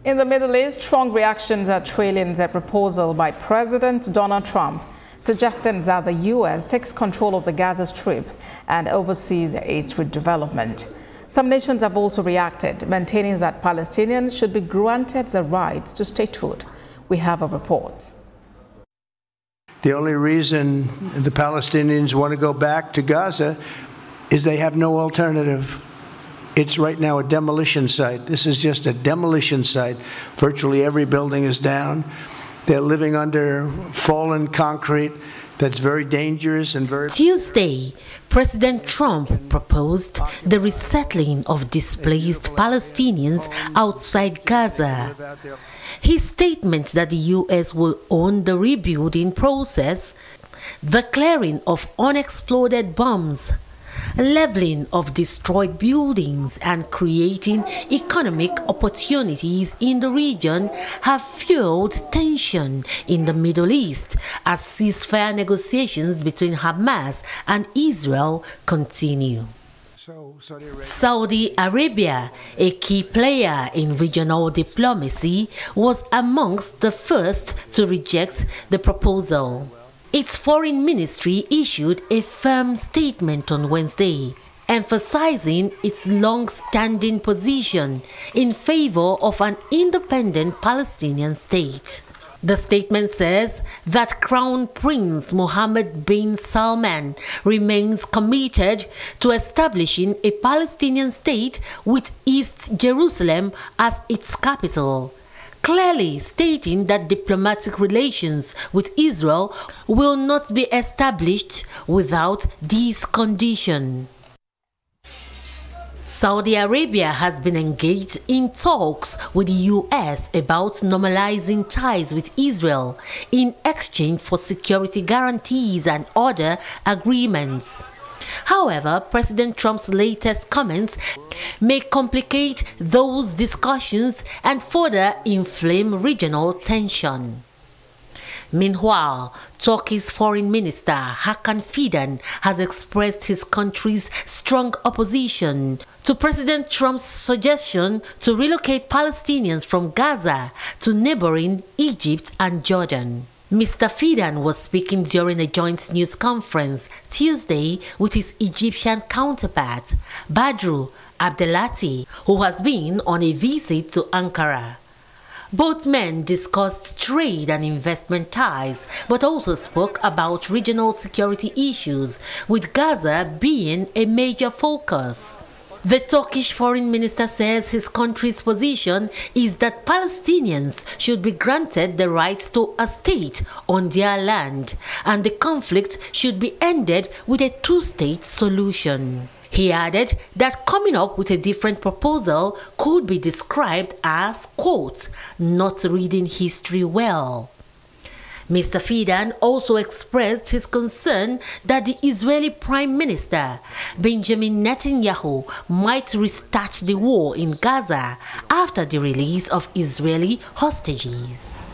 In the Middle East, strong reactions are trailing the proposal by President Donald Trump, suggesting that the U.S. takes control of the Gaza Strip and oversees its redevelopment. Some nations have also reacted, maintaining that Palestinians should be granted the right to statehood. We have a report. The only reason the Palestinians want to go back to Gaza is they have no alternative. It's right now a demolition site. This is just a demolition site. Virtually every building is down. They're living under fallen concrete that's very dangerous and very... Tuesday, President Trump proposed the resettling of displaced Palestinians outside Gaza. His statement that the U.S. will own the rebuilding process, the clearing of unexploded bombs, leveling of destroyed buildings and creating economic opportunities in the region have fueled tension in the Middle East as ceasefire negotiations between Hamas and Israel continue. Saudi Arabia, a key player in regional diplomacy, was amongst the first to reject the proposal. Its foreign ministry issued a firm statement on Wednesday, emphasizing its long-standing position in favor of an independent Palestinian state. The statement says that Crown Prince Mohammed bin Salman remains committed to establishing a Palestinian state with East Jerusalem as its capital, clearly stating that diplomatic relations with Israel will not be established without this condition. Saudi Arabia has been engaged in talks with the U.S. about normalizing ties with Israel in exchange for security guarantees and other agreements. However, President Trump's latest comments may complicate those discussions and further inflame regional tension. Meanwhile, Turkey's Foreign Minister Hakan Fidan has expressed his country's strong opposition to President Trump's suggestion to relocate Palestinians from Gaza to neighboring Egypt and Jordan. Mr. Fidan was speaking during a joint news conference Tuesday with his Egyptian counterpart, Badru Abdelati, who has been on a visit to Ankara. Both men discussed trade and investment ties, but also spoke about regional security issues, with Gaza being a major focus. The Turkish foreign minister says his country's position is that Palestinians should be granted the right to a state on their land, and the conflict should be ended with a two-state solution. He added that coming up with a different proposal could be described as, quote, not reading history well. Mr. Fidan also expressed his concern that the Israeli Prime Minister, Benjamin Netanyahu, might restart the war in Gaza after the release of Israeli hostages.